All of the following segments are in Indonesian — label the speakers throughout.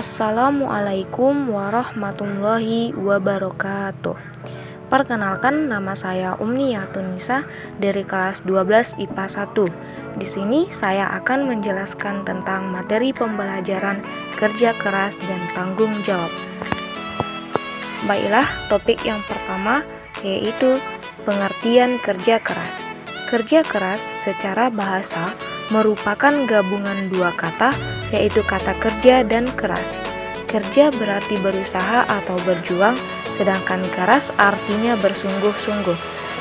Speaker 1: Assalamualaikum warahmatullahi wabarakatuh. Perkenalkan, nama saya Umniyatun Nisa dari kelas 12 IPA 1. Di sini saya akan menjelaskan tentang materi pembelajaran kerja keras dan tanggung jawab. Baiklah, topik yang pertama yaitu pengertian kerja keras. Kerja keras secara bahasa merupakan gabungan dua kata, yaitu kata kerja dan keras. Kerja berarti berusaha atau berjuang, sedangkan keras artinya bersungguh-sungguh.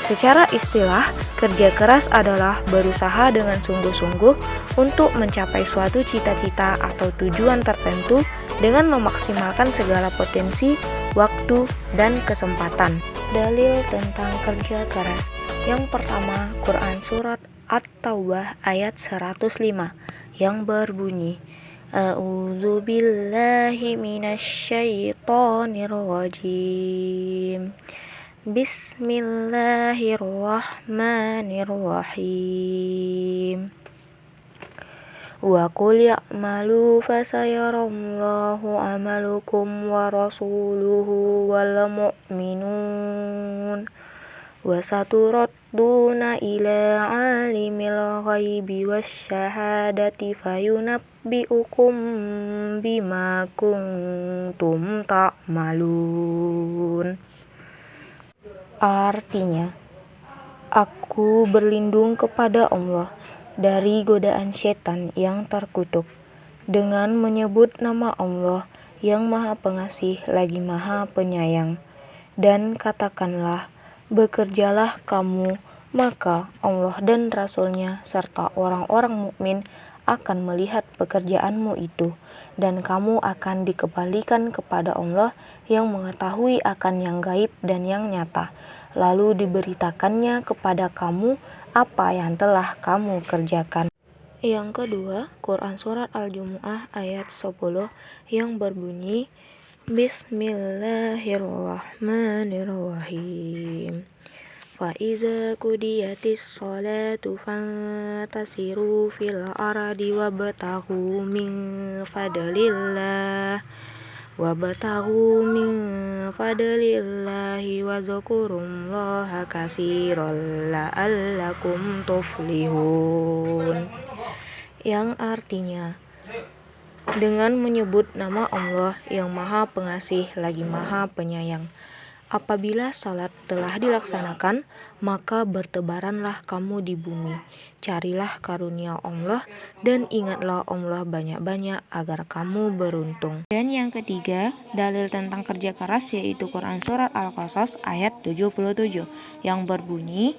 Speaker 1: Secara istilah, kerja keras adalah berusaha dengan sungguh-sungguh untuk mencapai suatu cita-cita atau tujuan tertentu dengan memaksimalkan segala potensi, waktu, dan kesempatan. Dalil tentang kerja keras. Yang pertama, Quran Surat At-Taubah ayat 105 yang berbunyi, A'udzu billahi minasyaitonir rajim. Bismillahirrahmanirrahim. Wa qul ya'malu fasayarallahu amalukum wa rasuluhu wal mu'minun. Wa saturadduna ila alimil ghaibi wasyahadati fayunabbi'ukum bima kuntum ta'malun. Artinya, aku berlindung kepada Allah dari godaan setan yang terkutuk dengan menyebut nama Allah yang Maha Pengasih lagi Maha Penyayang. Dan katakanlah, bekerjalah kamu, maka Allah dan Rasul-Nya serta orang-orang mukmin akan melihat pekerjaanmu itu, dan kamu akan dikembalikan kepada Allah yang mengetahui akan yang gaib dan yang nyata, lalu diberitakannya kepada kamu apa yang telah kamu kerjakan. Yang kedua, Quran Surat Al-Jumu'ah ayat 10 yang berbunyi, Bismillahirrahmanirrahim. Fa'iza qudiyatis sholatu fantasiru fil ardi wabtaghu min fadlillahi wa dzkurullaha katsiran la'allakum tuflihun. Yang artinya, dengan menyebut nama Allah yang Maha Pengasih lagi Maha Penyayang. Apabila salat telah dilaksanakan, maka bertebaranlah kamu di bumi. Carilah karunia Allah dan ingatlah Allah banyak-banyak agar kamu beruntung. Dan yang ketiga, dalil tentang kerja keras yaitu Quran Surat Al-Qasas ayat 77 yang berbunyi,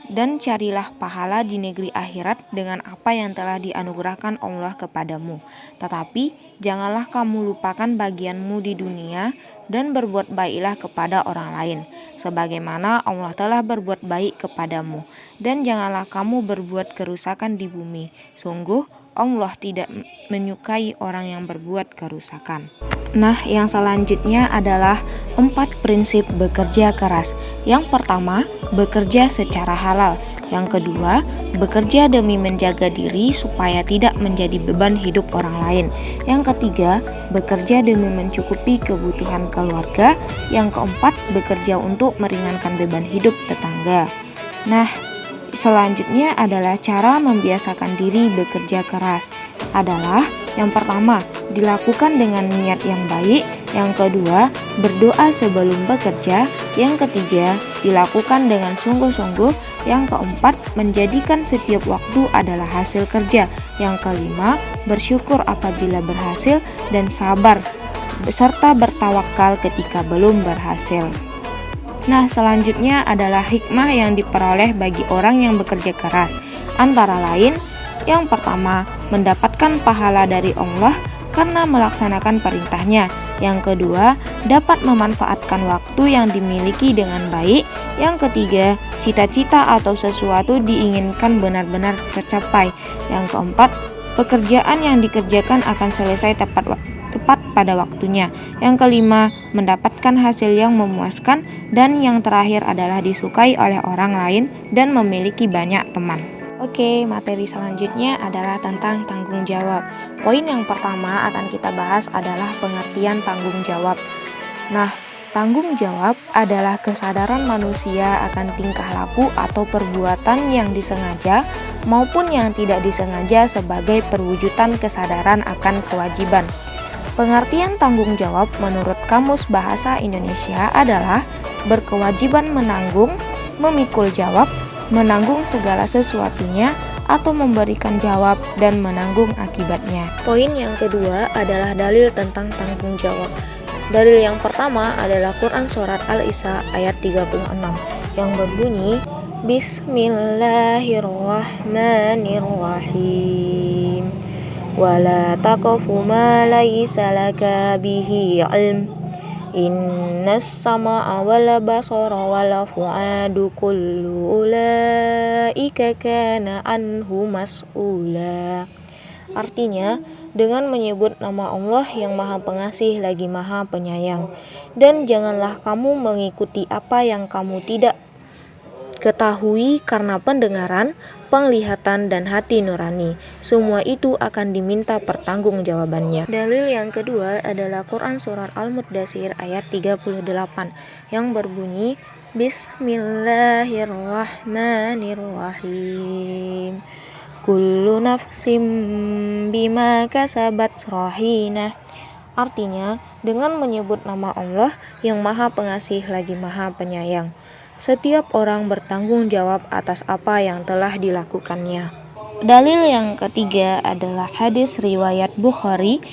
Speaker 1: dan carilah pahala di negeri akhirat dengan apa yang telah dianugerahkan Allah kepadamu. Tetapi janganlah kamu lupakan bagianmu di dunia dan berbuat baiklah kepada orang lain, sebagaimana Allah telah berbuat baik kepadamu. Dan janganlah kamu berbuat kerusakan di bumi. Sungguh Allah tidak menyukai orang yang berbuat kerusakan. Nah, yang selanjutnya adalah 4 prinsip bekerja keras. Yang pertama, bekerja secara halal. Yang kedua, bekerja demi menjaga diri supaya tidak menjadi beban hidup orang lain. Yang ketiga, bekerja demi mencukupi kebutuhan keluarga. Yang keempat, bekerja untuk meringankan beban hidup tetangga. Nah, selanjutnya adalah cara membiasakan diri bekerja keras. Adalah yang pertama, dilakukan dengan niat yang baik. Yang kedua, berdoa sebelum bekerja. Yang ketiga, dilakukan dengan sungguh-sungguh. Yang keempat, menjadikan setiap waktu adalah hasil kerja. Yang kelima, bersyukur apabila berhasil dan sabar serta bertawakal ketika belum berhasil. Nah, selanjutnya adalah hikmah yang diperoleh bagi orang yang bekerja keras. Antara lain, yang pertama, mendapatkan pahala dari Allah karena melaksanakan perintahnya. Yang kedua, dapat memanfaatkan waktu yang dimiliki dengan baik. Yang ketiga, cita-cita atau sesuatu diinginkan benar-benar tercapai. Yang keempat, pekerjaan yang dikerjakan akan selesai tepat pada waktunya. Yang kelima, mendapatkan hasil yang memuaskan. Dan yang terakhir adalah disukai oleh orang lain dan memiliki banyak teman. Oke, materi selanjutnya adalah tentang tanggung jawab. Poin yang pertama akan kita bahas adalah pengertian tanggung jawab. Nah, tanggung jawab adalah kesadaran manusia akan tingkah laku atau perbuatan yang disengaja maupun yang tidak disengaja sebagai perwujudan kesadaran akan kewajiban. Pengertian tanggung jawab menurut Kamus Bahasa Indonesia adalah berkewajiban menanggung, memikul jawab, menanggung segala sesuatunya, atau memberikan jawab dan menanggung akibatnya. Poin yang kedua adalah dalil tentang tanggung jawab. Dalil yang pertama adalah Quran Surat Al-Isra ayat 36 yang berbunyi Bismillahirrahmanirrahim Wala taqfu ma laysa laka bihi ilm Innas sama'a wal basara wal fu'adu kullu ulaika kana anhu mas'ula. Artinya, dengan menyebut nama Allah yang Maha Pengasih lagi Maha Penyayang, dan janganlah kamu mengikuti apa yang kamu tidak ketahui karena pendengaran, penglihatan, dan hati nurani. Semua itu akan diminta pertanggungjawabannya. Dalil yang kedua adalah Quran Surat Al-Muddatsir ayat 38 yang berbunyi Bismillahirrahmanirrahim Kullu nafsim bima kasabat rahinah. Artinya, dengan menyebut nama Allah yang Maha Pengasih lagi Maha Penyayang, setiap orang bertanggung jawab atas apa yang telah dilakukannya. Dalil yang ketiga adalah hadis riwayat Bukhari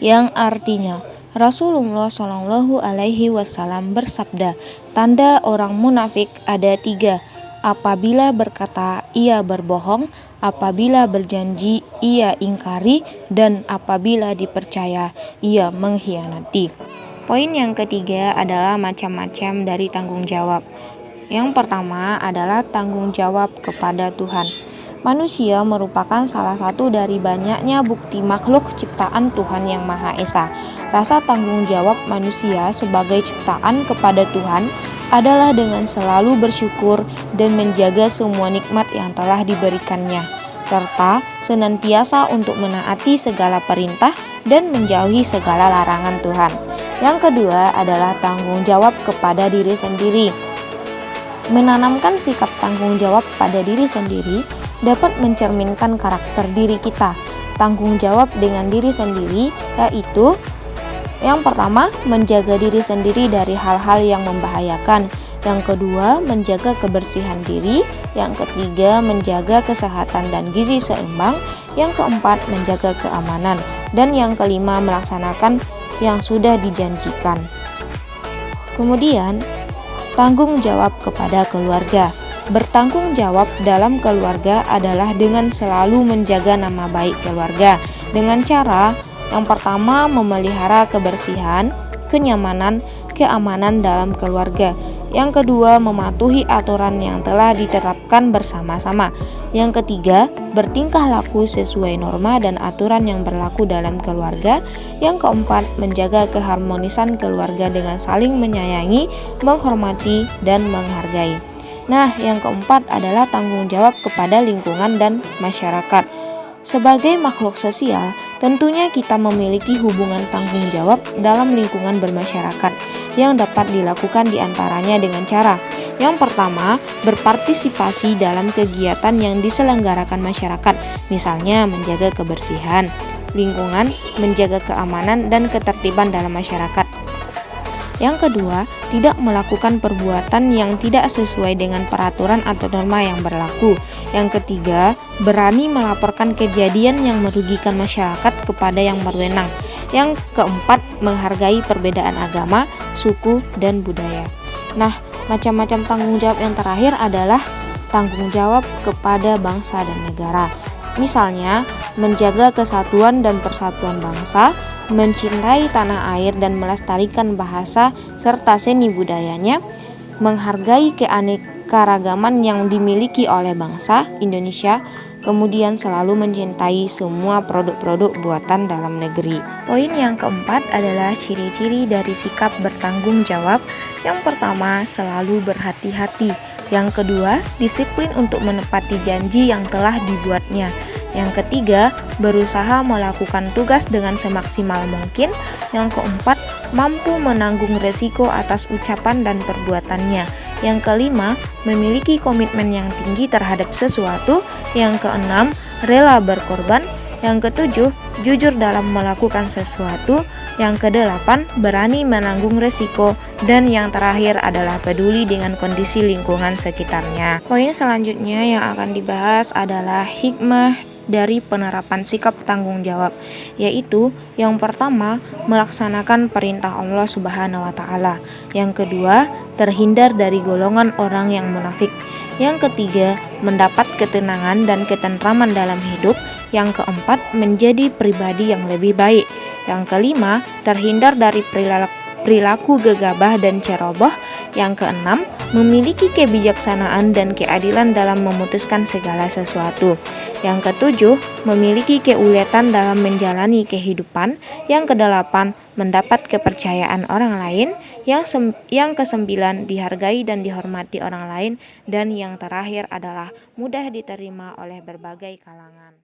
Speaker 1: yang artinya Rasulullah Shallallahu Alaihi Wasallam bersabda, tanda orang munafik ada 3. Apabila berkata ia berbohong, apabila berjanji ia ingkari, dan apabila dipercaya ia mengkhianati. Poin yang ketiga adalah macam-macam dari tanggung jawab. Yang pertama adalah tanggung jawab kepada Tuhan. Manusia merupakan salah satu dari banyaknya bukti makhluk ciptaan Tuhan Yang Maha Esa. Rasa tanggung jawab manusia sebagai ciptaan kepada Tuhan adalah dengan selalu bersyukur dan menjaga semua nikmat yang telah diberikannya, serta senantiasa untuk menaati segala perintah dan menjauhi segala larangan Tuhan. Yang kedua adalah tanggung jawab kepada diri sendiri. Menanamkan sikap tanggung jawab pada diri sendiri dapat mencerminkan karakter diri kita. Tanggung jawab dengan diri sendiri yaitu yang pertama, menjaga diri sendiri dari hal-hal yang membahayakan. Yang kedua, menjaga kebersihan diri. Yang ketiga, menjaga kesehatan dan gizi seimbang. Yang keempat, menjaga keamanan. Dan yang kelima, melaksanakan yang sudah dijanjikan. Kemudian, tanggung jawab kepada keluarga. Bertanggung jawab dalam keluarga adalah dengan selalu menjaga nama baik keluarga dengan cara yang pertama, memelihara kebersihan, kenyamanan, keamanan dalam keluarga. Yang kedua, mematuhi aturan yang telah diterapkan bersama-sama. Yang ketiga, bertingkah laku sesuai norma dan aturan yang berlaku dalam keluarga. Yang keempat, menjaga keharmonisan keluarga dengan saling menyayangi, menghormati, dan menghargai. Nah, yang keempat adalah tanggung jawab kepada lingkungan dan masyarakat. Sebagai makhluk sosial, tentunya kita memiliki hubungan tanggung jawab dalam lingkungan bermasyarakat yang dapat dilakukan diantaranya dengan cara yang pertama, berpartisipasi dalam kegiatan yang diselenggarakan masyarakat, misalnya menjaga kebersihan lingkungan, menjaga keamanan dan ketertiban dalam masyarakat. Yang kedua, tidak melakukan perbuatan yang tidak sesuai dengan peraturan atau norma yang berlaku. Yang ketiga, berani melaporkan kejadian yang merugikan masyarakat kepada yang berwenang. Yang keempat, menghargai perbedaan agama, suku, dan budaya. Nah, macam-macam tanggung jawab yang terakhir adalah tanggung jawab kepada bangsa dan negara. Misalnya, menjaga kesatuan dan persatuan bangsa, mencintai tanah air dan melestarikan bahasa serta seni budayanya, menghargai keanekaragaman yang dimiliki oleh bangsa Indonesia, kemudian selalu mencintai semua produk-produk buatan dalam negeri. Poin yang keempat adalah ciri-ciri dari sikap bertanggung jawab. Yang pertama, selalu berhati-hati. Yang kedua, disiplin untuk menepati janji yang telah dibuatnya. Yang ketiga, berusaha melakukan tugas dengan semaksimal mungkin. Yang keempat, mampu menanggung resiko atas ucapan dan perbuatannya. Yang kelima, memiliki komitmen yang tinggi terhadap sesuatu. Yang keenam, rela berkorban. Yang ketujuh, jujur dalam melakukan sesuatu. Yang kedelapan, berani menanggung resiko. Dan yang terakhir adalah peduli dengan kondisi lingkungan sekitarnya. Poin selanjutnya yang akan dibahas adalah hikmah dari penerapan sikap tanggung jawab, yaitu yang pertama, melaksanakan perintah Allah Subhanahu wa taala. Yang kedua, terhindar dari golongan orang yang munafik. Yang ketiga, mendapat ketenangan dan ketentraman dalam hidup. Yang keempat, menjadi pribadi yang lebih baik. Yang kelima, terhindar dari perilaku gegabah dan ceroboh. Yang keenam, memiliki kebijaksanaan dan keadilan dalam memutuskan segala sesuatu. Yang ketujuh, memiliki keuletan dalam menjalani kehidupan. Yang kedelapan, mendapat kepercayaan orang lain. Yang kesembilan, dihargai dan dihormati orang lain. Dan yang terakhir adalah mudah diterima oleh berbagai kalangan.